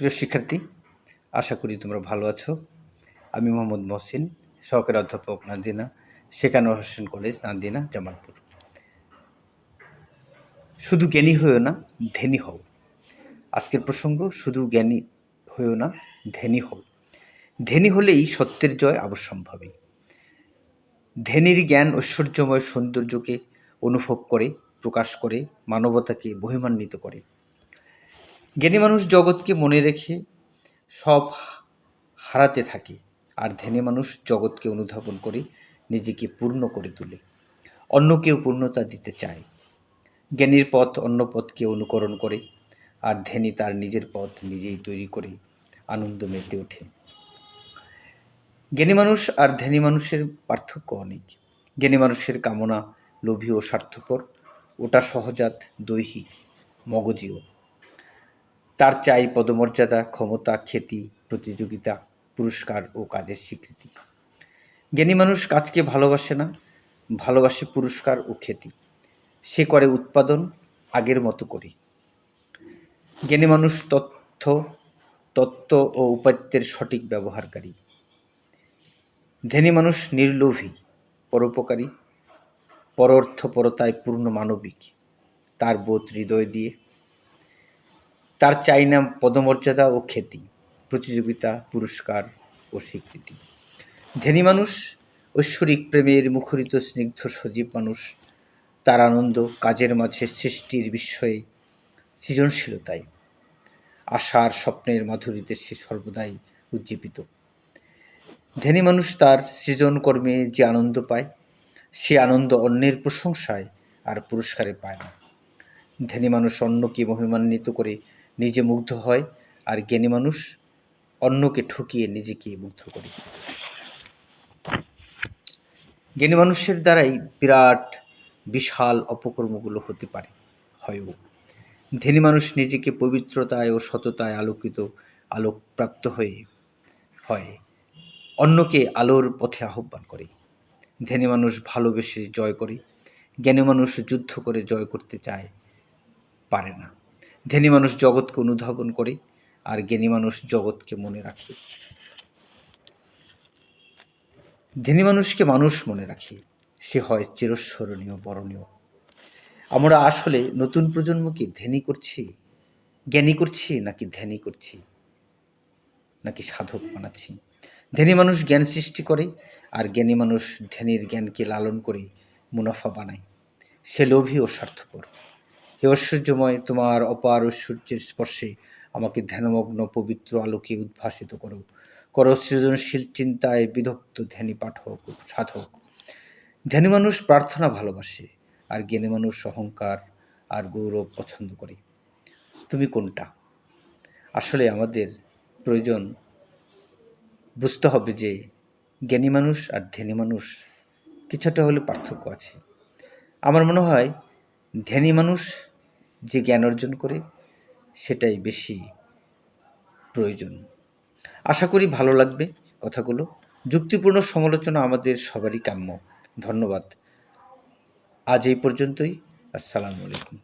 প্রিয় শিক্ষার্থী, আশা করি তোমরা ভালো আছো। আমি মোহাম্মদ মহসিন, সহকারী অধ্যাপক নাদিনা, শেখানোর হোসেন কলেজ, নাদিনা, জামালপুর। শুধু জ্ঞানী হয়েও না, ধ্যানী হও। আজকের প্রসঙ্গ, শুধু জ্ঞানী হয়েও না, ধ্যানী হও। ধ্যানী হলেই সত্যের জয় অবশ্যম্ভাবী। ধ্যানের জ্ঞান ঐশ্বর্যময় সৌন্দর্যকে অনুভব করে, প্রকাশ করে, মানবতাকে বহিমান্বিত করে। জ্ঞানী মানুষ জগৎকে মনে রেখে সব হারাতে থাকে, আর ধ্যানী মানুষ জগৎকে অনুধাবন করে নিজেকে পূর্ণ করে তোলে, অন্যকেও পূর্ণতা দিতে চায়। জ্ঞানীর পথ অন্য পথকে অনুকরণ করে, আর ধ্যানী তার নিজের পথ নিজেই তৈরি করে আনন্দ মেতে ওঠে। জ্ঞানী মানুষ আর ধ্যানী মানুষের পার্থক্য অনেক। জ্ঞানী মানুষের কামনা লোভী ও স্বার্থপর, ওটা সহজাত, দৈহিক, মগজীয়। তার চাই পদমর্যাদা, ক্ষমতা, খ্যাতি, প্রতিযোগিতা, পুরস্কার ও কাজের স্বীকৃতি। জ্ঞানী মানুষ কাজকে ভালোবাসে না, ভালোবাসে পুরস্কার ও খ্যাতি। সে করে উৎপাদন আগের মতো করে। জ্ঞানী মানুষ তত্ত্ব ও উপাত্তের সঠিক ব্যবহারকারী। ধ্যানী মানুষ নির্লোভী, পরোপকারী, পরোর্থপরতায় পূর্ণ মানবিক। তার বোধ হৃদয় দিয়ে। তার চাই না পদমর্যাদা ও খ্যাতি, প্রতিযোগিতা, পুরস্কার ও স্বীকৃতি। ধ্যানী মানুষ ঐশ্বরিক প্রেমের মুখরিত স্নিগ্ধ সজীব মানুষ। তার আনন্দ কাজের মাঝে, সৃষ্টির বিস্ময়ে, সৃজনশীলতায়। আশার স্বপ্নের মাধুরীতে সে সর্বদাই উজ্জীবিত। ধ্যানী মানুষ তার সৃজন কর্মে যে আনন্দ পায়, সে আনন্দ অন্যের প্রশংসায় আর পুরস্কারে পায় না। ধ্যানী মানুষ অন্যকে মহিমান্বিত করে নিজে মুগ্ধ হয়, আর জ্ঞানী মানুষ অন্যকে ঠকিয়ে নিজেকে মুগ্ধ করে। জ্ঞানী মানুষের দ্বারাই বিরাট বিশাল অপকর্মগুলো হতে পারে, হয়ও। ধ্যানী মানুষ নিজেকে পবিত্রতায় ও সততায় আলোকপ্রাপ্ত হয়, অন্যকে আলোর পথে আহ্বান করে। ধ্যানী মানুষ ভালোবেসে জয় করে, জ্ঞানী মানুষ যুদ্ধ করে জয় করতে পারে না। ধ্যানী মানুষ জগৎকে অনুধাবন করে, আর জ্ঞানী মানুষ জগৎকে মনে রাখে। ধ্যানী মানুষকে মানুষ মনে রাখে, সে হয় চিরস্মরণীয়, বরণীয়। আমরা আসলে নতুন প্রজন্মকে জ্ঞানী করছি নাকি ধ্যানী করছি, নাকি সাধক বানাচ্ছি? ধ্যানী মানুষ জ্ঞান সৃষ্টি করে, আর জ্ঞানী মানুষ ধ্যানের জ্ঞানকে লালন করে মুনাফা বানায়। সে লোভী ও স্বার্থপর। হে ঐশ্বর্যময়, তোমার অপার ঐশ্বর্যের স্পর্শে আমাকে ধ্যানমগ্ন পবিত্র আলোকে উদ্ভাসিত করো সৃজনশীল চিন্তায় বিদগ্ধ ধ্যানী পাঠক ও সাধক। ধ্যানী মানুষ প্রার্থনা ভালোবাসে, আর জ্ঞানী মানুষ অহংকার আর গৌরব পছন্দ করে। তুমি কোনটা? আসলে আমাদের প্রয়োজন বুঝতে হবে যে জ্ঞানী মানুষ আর ধ্যানী মানুষ কিছুটা হলে পার্থক্য আছে। আমার মনে হয় ধ্যানী মানুষ যে জ্ঞান অর্জন করে সেটাই বেশি প্রয়োজন। আশা করি ভালো লাগবে কথাগুলো। যুক্তিপূর্ণ সমালোচনা আমাদের সবারই কাম্য। ধন্যবাদ। আজ এই পর্যন্তই। আসসালামু আলাইকুম।